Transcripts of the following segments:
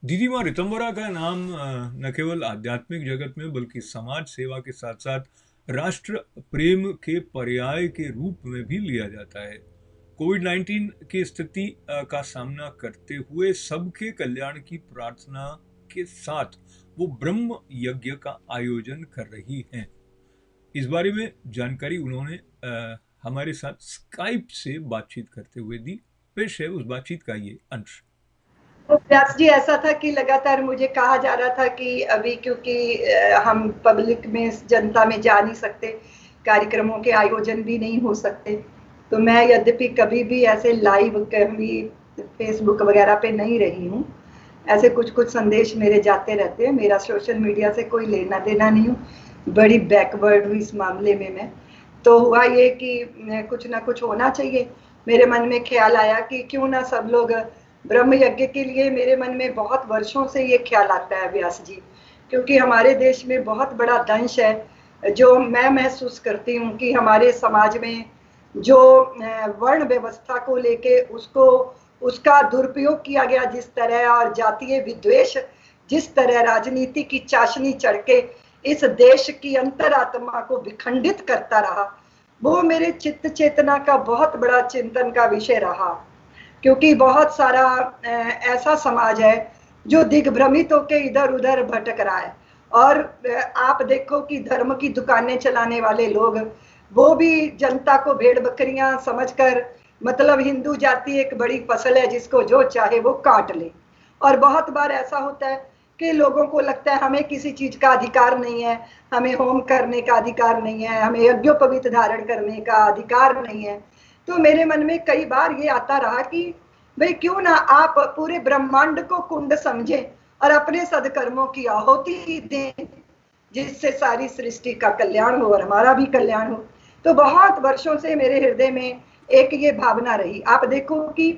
दीदी माँ ऋतंबरा का नाम न केवल आध्यात्मिक जगत में बल्कि समाज सेवा के साथ साथ राष्ट्र प्रेम के पर्याय के रूप में भी लिया जाता है। कोविड 19 की स्थिति का सामना करते हुए सबके कल्याण की प्रार्थना के साथ वो ब्रह्म यज्ञ का आयोजन कर रही हैं। इस बारे में जानकारी उन्होंने हमारे साथ स्काइप से बातचीत करते हुए दी। पेश है उस बातचीत का ये अंश। तो व्यास जी, ऐसा था कि लगातार मुझे कहा जा रहा था कि अभी क्योंकि हम पब्लिक में, जनता में जा नहीं सकते, कार्यक्रमों के आयोजन भी नहीं हो सकते, तो मैं यद्यपि कभी भी ऐसे लाइव कभी फेसबुक वगैरह पे नहीं रही हूँ। ऐसे कुछ कुछ संदेश मेरे जाते रहते हैं, मेरा सोशल मीडिया से कोई लेना देना नहीं हूँ, बड़ी बैकवर्ड हूँ इस मामले में मैं। तो हुआ ये कि कुछ ना कुछ होना चाहिए। मेरे मन में ख्याल आया कि क्यों ना सब लोग ब्रह्म यज्ञ के लिए, मेरे मन में बहुत वर्षों से ये ख्याल आता है व्यास जी, क्योंकि हमारे देश में बहुत बड़ा दंश है जो मैं महसूस करती हूँ कि हमारे समाज में जो वर्ण व्यवस्था को लेके उसको, उसका दुरुपयोग किया गया जिस तरह, और जातीय विद्वेष जिस तरह राजनीति की चाशनी चढ़ के इस देश की अंतरात्मा को विखंडित करता रहा, वो मेरे चित्त चेतना का बहुत बड़ा चिंतन का विषय रहा। क्योंकि बहुत सारा ऐसा समाज है जो दिग्भ्रमित होकर इधर उधर भटक रहा है। और आप देखो कि धर्म की दुकानें चलाने वाले लोग, वो भी जनता को भेड़ बकरियां समझकर, मतलब हिंदू जाति एक बड़ी फसल है जिसको जो चाहे वो काट ले। और बहुत बार ऐसा होता है कि लोगों को लगता है हमें किसी चीज का अधिकार नहीं है, हमें होम करने का अधिकार नहीं है, हमें यज्ञोपवीत धारण करने का अधिकार नहीं है। तो मेरे मन में कई बार ये आता रहा कि भाई क्यों ना आप पूरे ब्रह्मांड को कुंड समझें और अपने सदकर्मों की आहुति दें, जिससे सारी सृष्टि का कल्याण हो और हमारा भी कल्याण हो। तो बहुत वर्षों से मेरे हृदय में एक ये भावना रही। आप देखो कि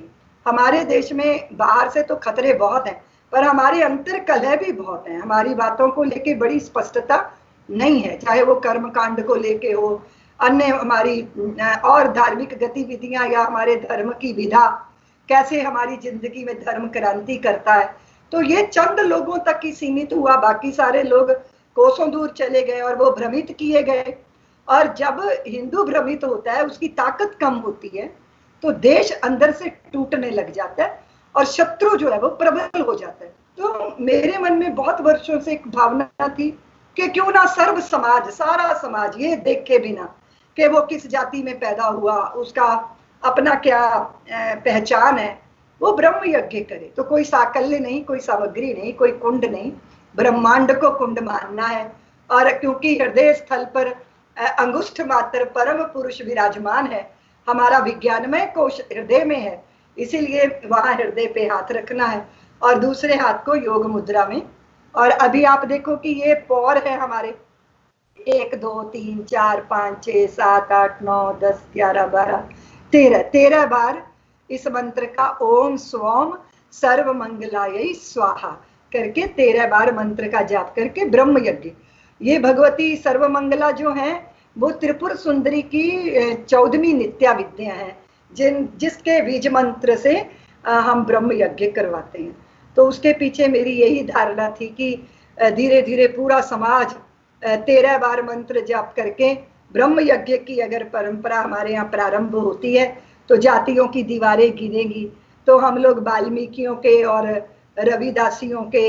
हमारे देश में बाहर से तो खतरे बहुत हैं, पर हमारे अंतर कलह भी बहुत हैं। हमारी बातों को लेके बड़ी स्पष्टता नहीं है, चाहे वो कर्म कांड को लेके हो, अन्य हमारी और धार्मिक गतिविधियां, या हमारे धर्म की विधा, कैसे हमारी जिंदगी में धर्म क्रांति करता है। तो ये चंद लोगों तक ही सीमित हुआ, बाकी सारे लोग कोसों दूर चले गए और वो भ्रमित किए गए। और जब हिंदू भ्रमित होता है, उसकी ताकत कम होती है, तो देश अंदर से टूटने लग जाता है और शत्रु जो है वो प्रबल हो जाता है। तो मेरे मन में बहुत वर्षों से एक भावना थी कि क्यों ना सर्व समाज, सारा समाज ये देखे बिना कि वो किस जाति में पैदा हुआ, उसका अपना क्या पहचान है, वो ब्रह्म यज्ञ करे। तो कोई साकल्य नहीं, कोई सामग्री नहीं, कोई कुंड नहीं, ब्रह्मांड को कुंड मानना है। और क्योंकि हृदय स्थल पर अंगुष्ठ मात्र परम पुरुष विराजमान है, हमारा विज्ञानमय कोश हृदय में है, इसीलिए वहां हृदय पे हाथ रखना है और दूसरे हाथ को योग मुद्रा में। और अभी आप देखो कि ये पौर है हमारे, 1 2 3 4 5 6 7 8 9 10 11 12 13, 13 बार इस मंत्र का ओम स्वम सर्व मंगलाय स्वाहा करके 13 बार मंत्र का जाप करके ब्रह्म यज्ञ, ये भगवती सर्वमंगला जो है वो त्रिपुर सुंदरी की 14वीं नित्या विद्या है, जिसके बीज मंत्र से हम ब्रह्म यज्ञ करवाते हैं। तो उसके पीछे मेरी यही धारणा थी कि धीरे धीरे पूरा समाज 13 बार मंत्र जाप करके ब्रह्म यज्ञ की अगर परंपरा हमारे यहाँ प्रारंभ होती है तो जातियों की दीवारें गिरेंगी। तो हम लोग वाल्मीकियों के और रविदासियों के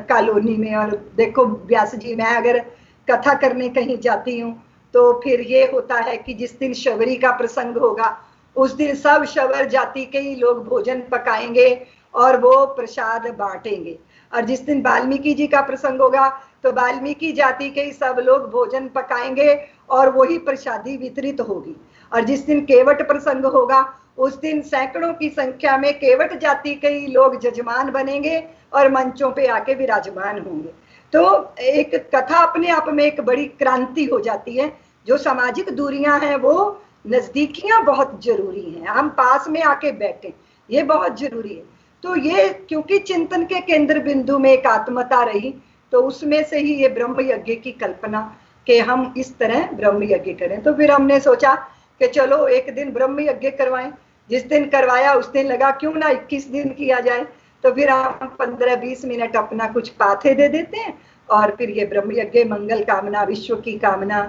कॉलोनी में, और देखो व्यास जी, मैं अगर कथा करने कहीं जाती हूँ तो फिर ये होता है कि जिस दिन शबरी का प्रसंग होगा उस दिन सब शबर जाति के ही लोग भोजन पकाएंगे और वो प्रसाद बांटेंगे। और जिस दिन वाल्मीकि जी का प्रसंग होगा तो वाल्मीकि जाति के ही सब लोग भोजन पकाएंगे और वही प्रसादी वितरित होगी। और जिस दिन केवट प्रसंग होगा उस दिन सैकड़ों की संख्या में केवट जाति के ही लोग जजमान बनेंगे और मंचों पे आके विराजमान होंगे। तो एक कथा अपने आप में एक बड़ी क्रांति हो जाती है। जो सामाजिक दूरियां हैं वो नजदीकियां बहुत जरूरी हैं, हम पास में आके बैठे, ये बहुत जरूरी है। तो ये क्योंकि चिंतन के केंद्र बिंदु में एक आत्मता रही, तो उसमें से ही ये ब्रह्म यज्ञ की कल्पना कि हम इस तरह ब्रह्म यज्ञ करें। तो फिर हमने सोचा कि चलो एक दिन ब्रह्म यज्ञ करवाएं। जिस दिन करवाया उस दिन लगा क्यों ना 21 दिन किया जाए। तो फिर हम 15-20 मिनट अपना कुछ पाथे दे देते हैं और फिर ये ब्रह्म यज्ञ, मंगल कामना, विश्व की कामना,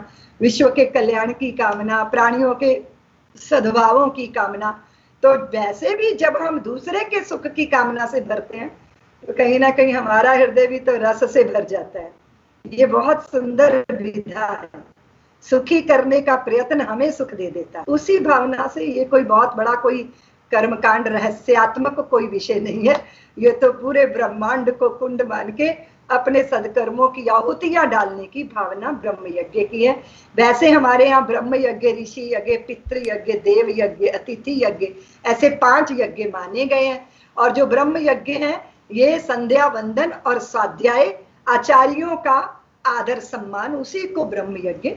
विश्व के कल्याण की कामना, प्राणियों के सद्भावों की कामना। तो वैसे भी जब हम दूसरे के सुख की कामना से भरते हैं तो कहीं ना कहीं हमारा हृदय भी तो रस से भर जाता है। ये बहुत सुंदर विधा है, सुखी करने का प्रयत्न हमें सुख दे देता है। उसी भावना से ये कोई बहुत बड़ा कोई कर्मकांड रहस्यात्मक कोई विषय नहीं है, ये तो पूरे ब्रह्मांड को कुंड मान के अपने सदकर्मों की आहुतियां डालने की भावना ब्रह्म यज्ञ की है। वैसे हमारे यहाँ ब्रह्म यज्ञ, ऋषि यज्ञ, पितृ यज्ञ, देव यज्ञ, अतिथि यज्ञ, ऐसे 5 यज्ञ माने गए हैं। और जो ब्रह्म यज्ञ हैं ये संध्या वंदन और स्वाध्याय, आचार्यों का आदर सम्मान, उसी को ब्रह्म यज्ञ